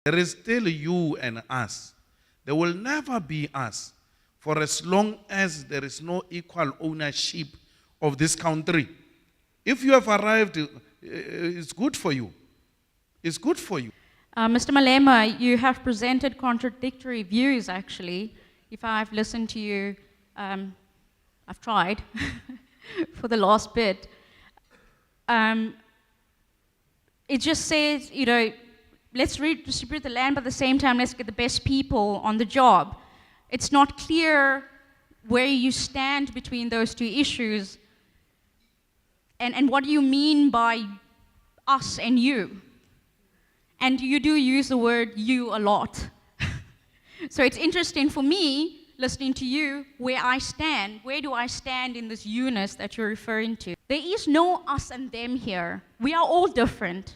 There is still you and us. There will never be us for as long as there is no equal ownership of this country. If you have arrived, it's good for you. It's good for you. Mr. Malema, you have presented contradictory views, actually. If I've listened to you, I've tried for the last bit. It just says, let's redistribute the land, but at the same time, let's get the best people on the job. It's not clear where you stand between those two issues. And what do you mean by us and you? And you do use the word you a lot. So it's interesting for me, listening to you, where I stand. Where do I stand in this you-ness that you're referring to? There is no us and them here. We are all different.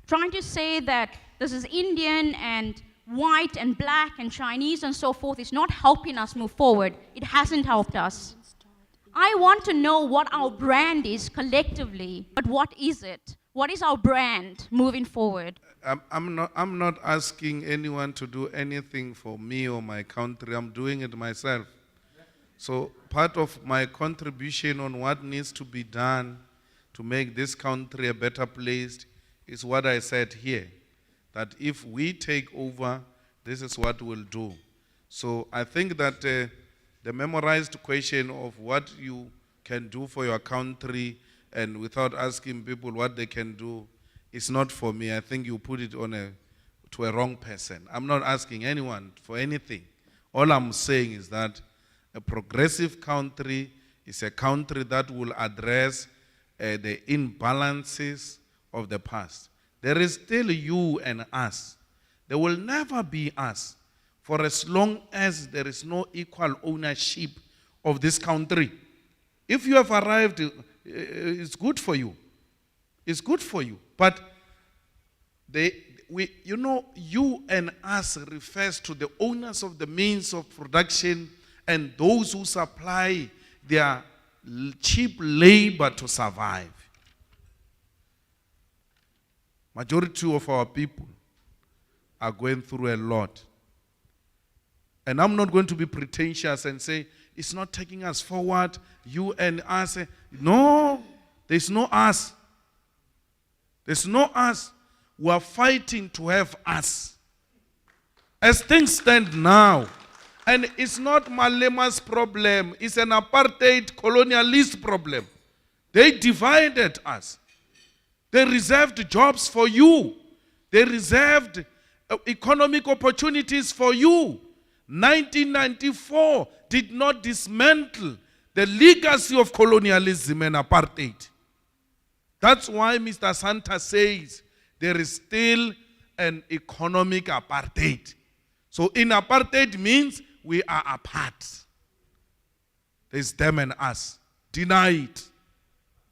Trying to say that this is Indian and white and black and Chinese and so forth is not helping us move forward. It hasn't helped us. I want to know what our brand is collectively, but what is it? What is our brand moving forward? I'm not asking anyone to do anything for me or my country. I'm doing it myself. So part of my contribution on what needs to be done to make this country a better place is what I said here, that if we take over, this is what we'll do. So I think that the memorized question of what you can do for your country and without asking people what they can do is not for me. I think you put it to a wrong person. I'm not asking anyone for anything. All I'm saying is that a progressive country is a country that will address the imbalances of the past. There is still you and us. There will never be us for as long as there is no equal ownership of this country. If you have arrived, it's good for you. It's good for you. But you and us refers to the owners of the means of production and those who supply their cheap labor to survive. Majority of our people are going through a lot. And I'm not going to be pretentious and say, it's not taking us forward, you and us. No, there's no us. There's no us. We are fighting to have us. As things stand now, and it's not Malema's problem, it's an apartheid colonialist problem. They divided us. They reserved jobs for you. They reserved economic opportunities for you. 1994 did not dismantle the legacy of colonialism and apartheid. That's why Mr. Santa says there is still an economic apartheid. So in apartheid means we are apart. There's them and us. Deny it.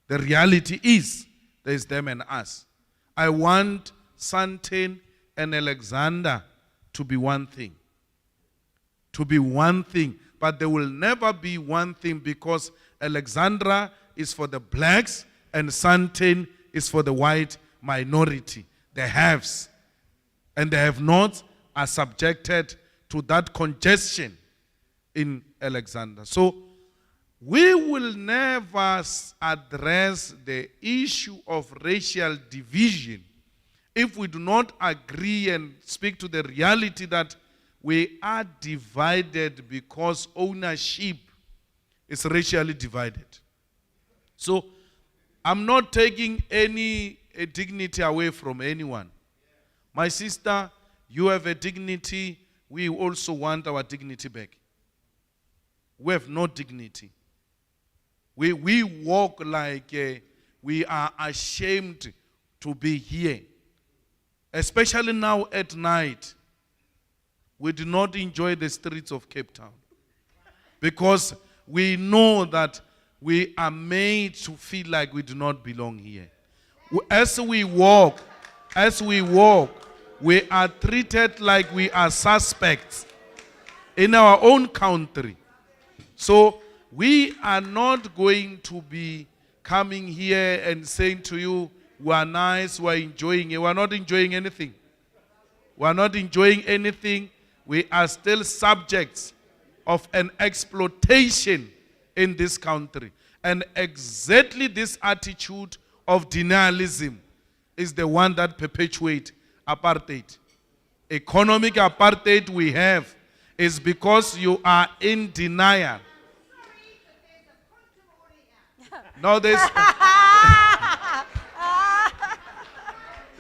The reality is there's them and us. I want Santin and Alexander to be one thing. To be one thing. But they will never be one thing because Alexandra is for the blacks and Santin is for the white minority. The haves and the have-nots are subjected to that congestion in Alexander. So we will never address the issue of racial division if we do not agree and speak to the reality that we are divided because ownership is racially divided. So I'm not taking any dignity away from anyone. My sister, you have a dignity. We also want our dignity back. We have no dignity. We walk like we are ashamed to be here. Especially now at night. We do not enjoy the streets of Cape Town. Because we know that we are made to feel like we do not belong here. As we walk, we are treated like we are suspects in our own country. So we are not going to be coming here and saying to you, we are nice, we are enjoying it. We are not enjoying anything. We are not enjoying anything. We are still subjects of an exploitation in this country. And exactly this attitude of denialism is the one that perpetuates apartheid. Economic apartheid we have is because you are in denial. No, there's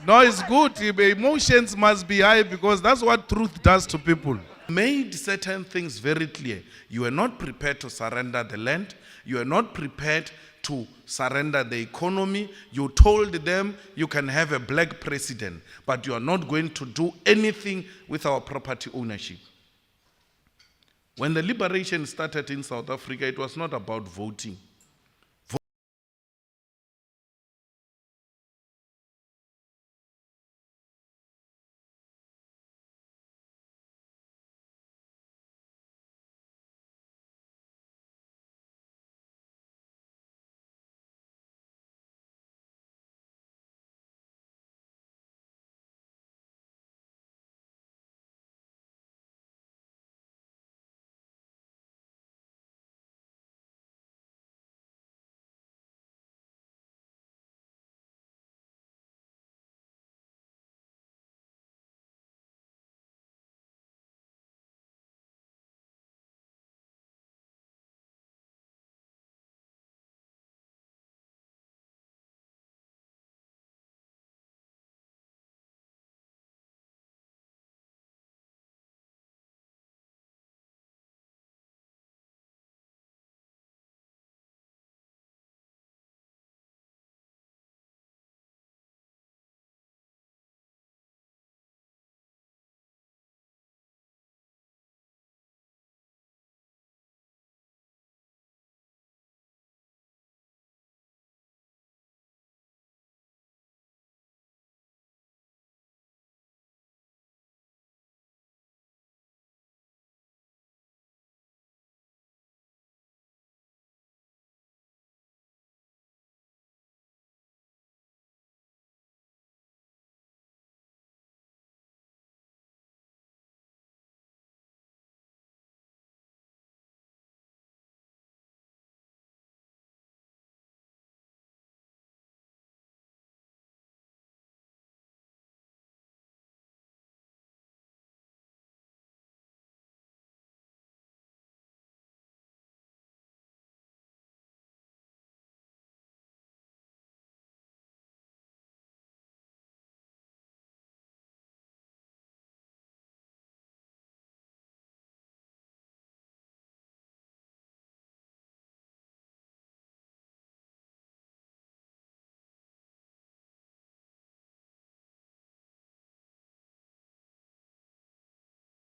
no, it's good. The emotions must be high because that's what truth does to people. Made certain things very clear. You are not prepared to surrender the land. You are not prepared to surrender the economy. You told them you can have a black president, but you are not going to do anything with our property ownership. When the liberation started in South Africa, it was not about voting.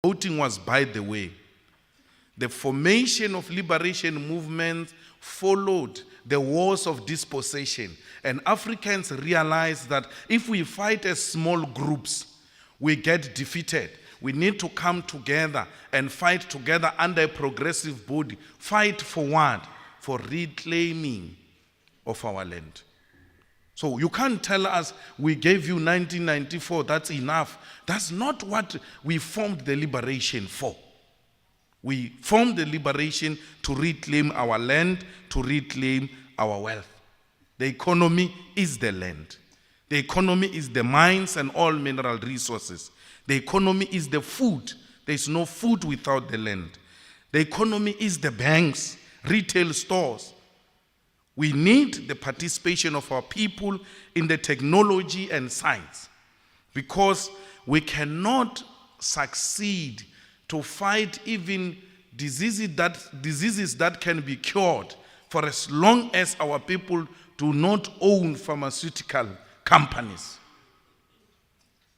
Voting was by the way. The formation of liberation movements followed the wars of dispossession. And Africans realized that if we fight as small groups, we get defeated. We need to come together and fight together under a progressive body. Fight for what? For reclaiming of our land. So you can't tell us we gave you 1994, that's enough. That's not what we formed the liberation for. We formed the liberation to reclaim our land, to reclaim our wealth. The economy is the land. The economy is the mines and all mineral resources. The economy is the food. There is no food without the land. The economy is the banks, retail stores. We need the participation of our people in the technology and science because we cannot succeed to fight even diseases that can be cured for as long as our people do not own pharmaceutical companies.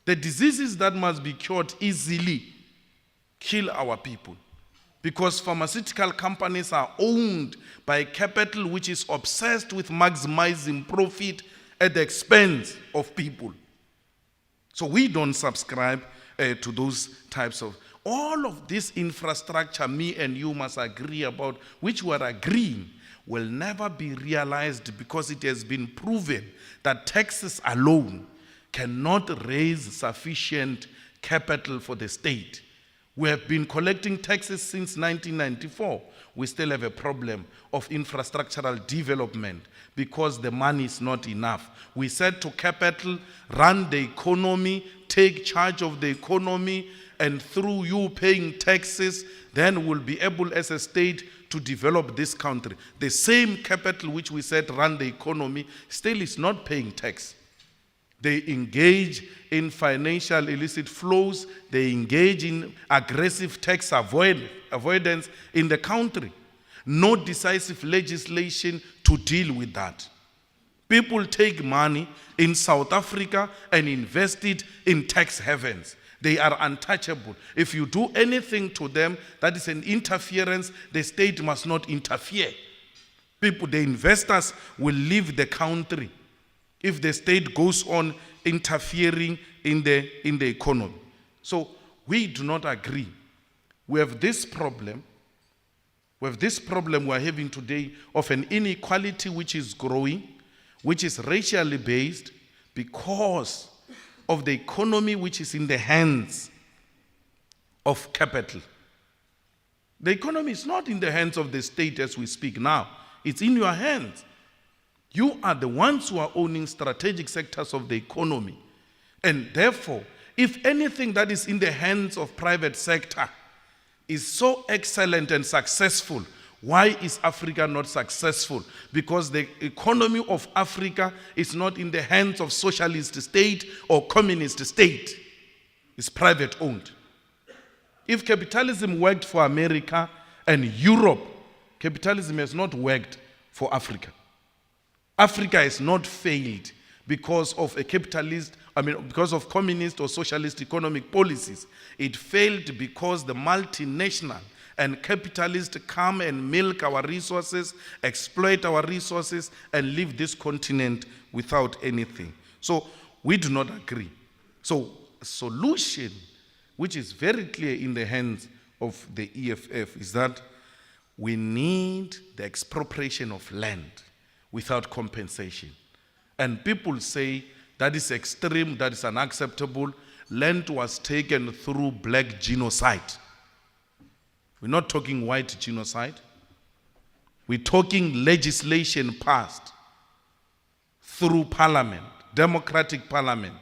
The diseases that must be cured easily kill our people because pharmaceutical companies are owned by capital which is obsessed with maximizing profit at the expense of people. So we don't subscribe to those types of... All of this infrastructure, me and you must agree about, which we are agreeing, will never be realized because it has been proven that taxes alone cannot raise sufficient capital for the state. We have been collecting taxes since 1994. We still have a problem of infrastructural development because the money is not enough. We said to capital, run the economy, take charge of the economy, and through you paying taxes, then we'll be able as a state to develop this country. The same capital which we said run the economy still is not paying tax. They engage in financial illicit flows. They engage in aggressive tax avoidance in the country. No decisive legislation to deal with that. People take money in South Africa and invest it in tax havens. They are untouchable. If you do anything to them that is an interference, the state must not interfere. People, the investors will leave the country if the state goes on interfering in the economy. So we do not agree. We have this problem. We have this problem we are having today of an inequality which is growing, which is racially based because of the economy which is in the hands of capital. The economy is not in the hands of the state as we speak now. It's in your hands. You are the ones who are owning strategic sectors of the economy. And therefore, if anything that is in the hands of private sector is so excellent and successful, why is Africa not successful? Because the economy of Africa is not in the hands of socialist state or communist state. It's private owned. If capitalism worked for America and Europe, capitalism has not worked for Africa. Africa has not failed because of because of communist or socialist economic policies. It failed because the multinational and capitalists come and milk our resources, exploit our resources, and leave this continent without anything. So we do not agree. So a solution, which is very clear in the hands of the EFF, is that we need the expropriation of land without compensation. And people say that is extreme, that is unacceptable. Land was taken through black genocide. We're not talking white genocide. We're talking legislation passed through parliament, democratic parliament,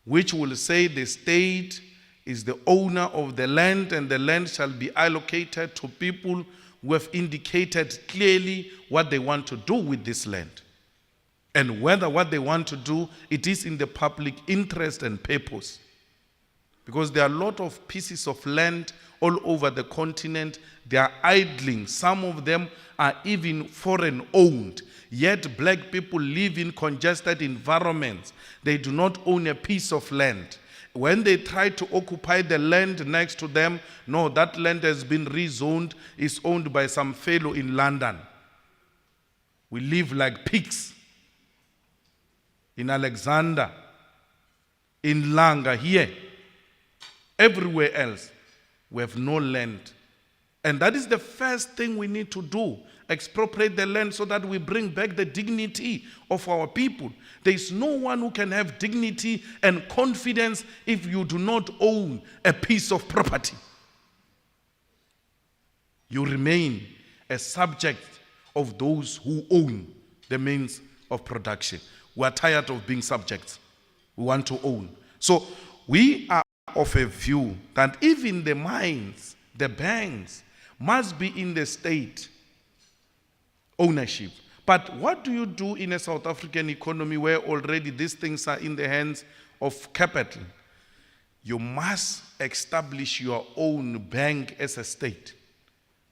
which will say the state is the owner of the land and the land shall be allocated to people who have indicated clearly what they want to do with this land. And whether what they want to do, it is in the public interest and purpose. Because there are a lot of pieces of land all over the continent. They are idling. Some of them are even foreign owned. Yet black people live in congested environments. They do not own a piece of land. When they try to occupy the land next to them, no, that land has been rezoned, is owned by some fellow in London. We live like pigs. In Alexander, in Langa, here, everywhere else, we have no land. And that is the first thing we need to do. Expropriate the land so that we bring back the dignity of our people. There is no one who can have dignity and confidence if you do not own a piece of property. You remain a subject of those who own the means of production. We are tired of being subjects. We want to own. So we are of a view that even the mines, the banks, must be in the state ownership. But what do you do in a South African economy where already these things are in the hands of capital? You must establish your own bank as a state.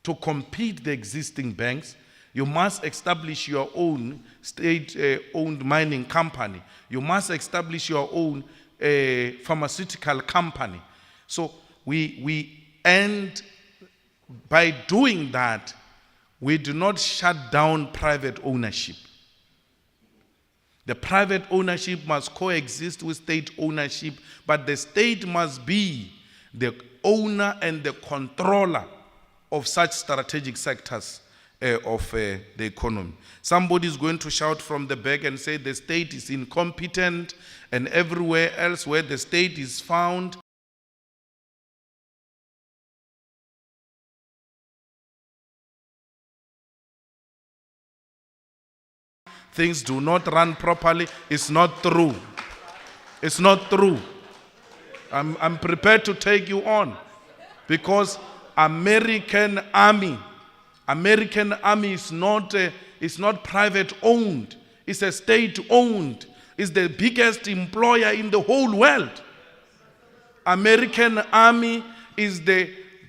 To compete the existing banks, you must establish your own state-owned mining company. You must establish your own pharmaceutical company. So and by doing that, we do not shut down private ownership. The private ownership must coexist with state ownership, but the state must be the owner and the controller of such strategic sectors of the economy. Somebody is going to shout from the back and say the state is incompetent, and everywhere else where the state is found, things do not run properly. It's not true. It's not true. I'm prepared to take you on, because American army is not private owned. It's a state owned. It's the biggest employer in the whole world. American army is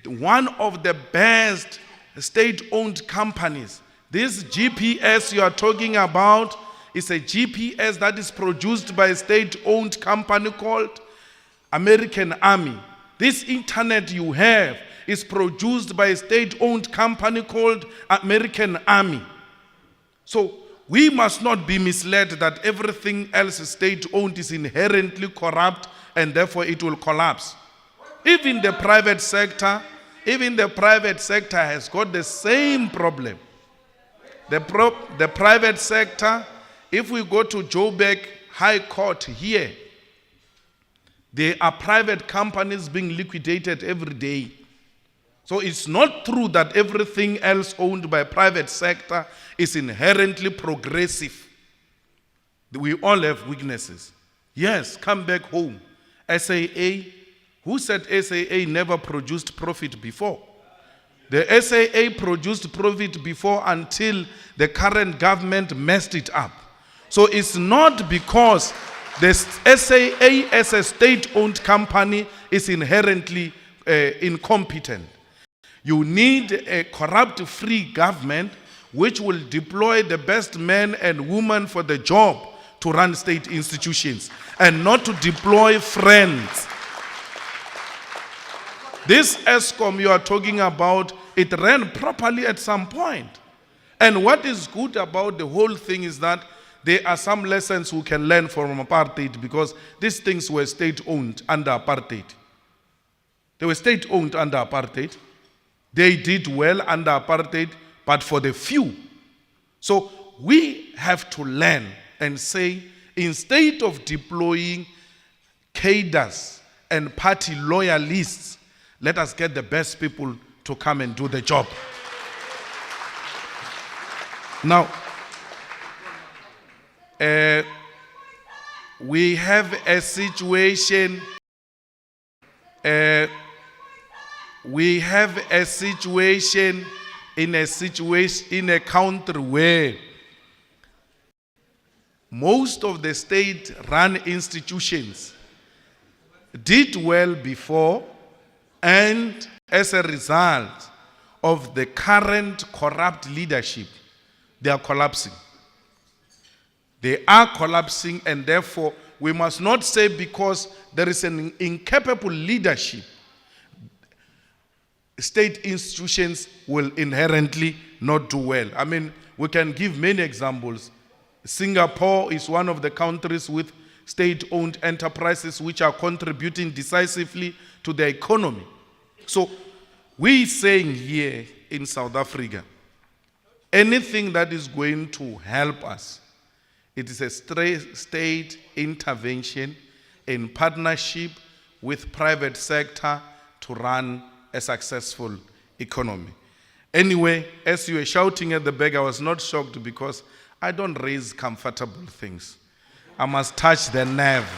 one of the best state-owned companies. This GPS you are talking about is a GPS that is produced by a state-owned company called American Army. This internet you have is produced by a state-owned company called American Army. So we must not be misled that everything else state-owned is inherently corrupt and therefore it will collapse. Even the private sector has got the same problem. The private sector, if we go to Joburg High Court here, there are private companies being liquidated every day. So it's not true that everything else owned by private sector is inherently progressive. We all have weaknesses. Yes, come back home. SAA, who said SAA never produced profit before? The SAA produced profit before until the current government messed it up. So it's not because the SAA as a state-owned company is inherently incompetent. You need a corrupt-free government which will deploy the best men and women for the job to run state institutions and not to deploy friends. This ESCOM you are talking about, it ran properly at some point. And what is good about the whole thing is that there are some lessons we can learn from apartheid, because these things were state-owned under apartheid. They were state-owned under apartheid. They did well under apartheid, but for the few. So we have to learn and say, instead of deploying cadres and party loyalists, let us get the best people to come and do the job. Now, we have a situation. In a country where most of the state-run institutions did well before, and as a result of the current corrupt leadership, they are collapsing. They are collapsing, and therefore we must not say because there is an incapable leadership, state institutions will inherently not do well. I mean, we can give many examples. Singapore is one of the countries with state-owned enterprises which are contributing decisively to the economy. So we're saying here in South Africa, anything that is going to help us, it is a state intervention in partnership with private sector to run a successful economy. Anyway, as you were shouting at the back, I was not shocked because I don't raise comfortable things. I must touch the nerve.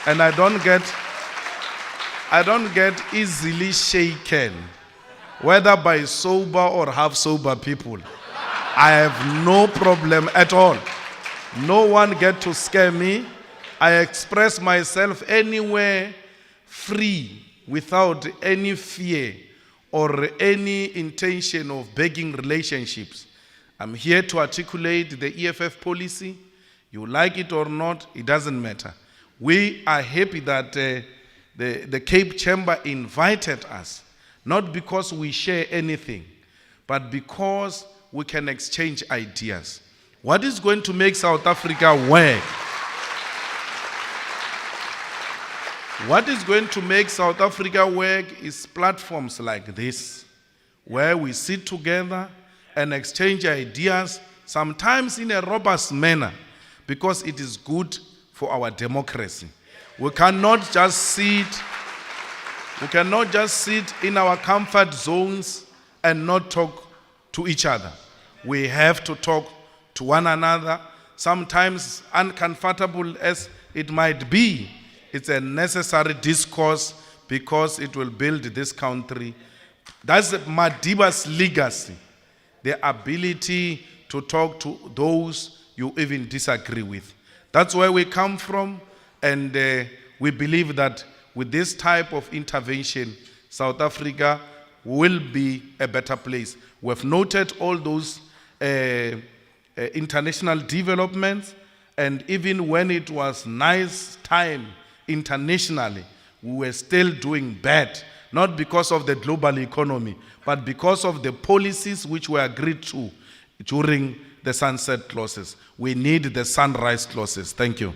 And I don't get easily shaken, whether by sober or half sober people. I have no problem at all. No one get to scare me. I express myself anywhere free, without any fear or any intention of begging relationships. I'm here to articulate the EFF policy. You like it or not, it doesn't matter. We are happy that the Cape Chamber invited us, not because we share anything, but because we can exchange ideas. What is going to make South Africa work? What is going to make South Africa work is platforms like this, where we sit together and exchange ideas, sometimes in a robust manner, because it is good for our democracy. We cannot just sit in our comfort zones and not talk to each other. We have to talk to one another. sometimes uncomfortable as it might be, it's a necessary discourse because it will build this country. That's Madiba's legacy, the ability to talk to those you even disagree with. That's where we come from, and we believe that with this type of intervention, South Africa will be a better place. We've noted all those international developments, and even when it was nice time internationally, we were still doing bad, not because of the global economy, but because of the policies which were agreed to during the sunset clauses. We need the sunrise clauses. Thank you.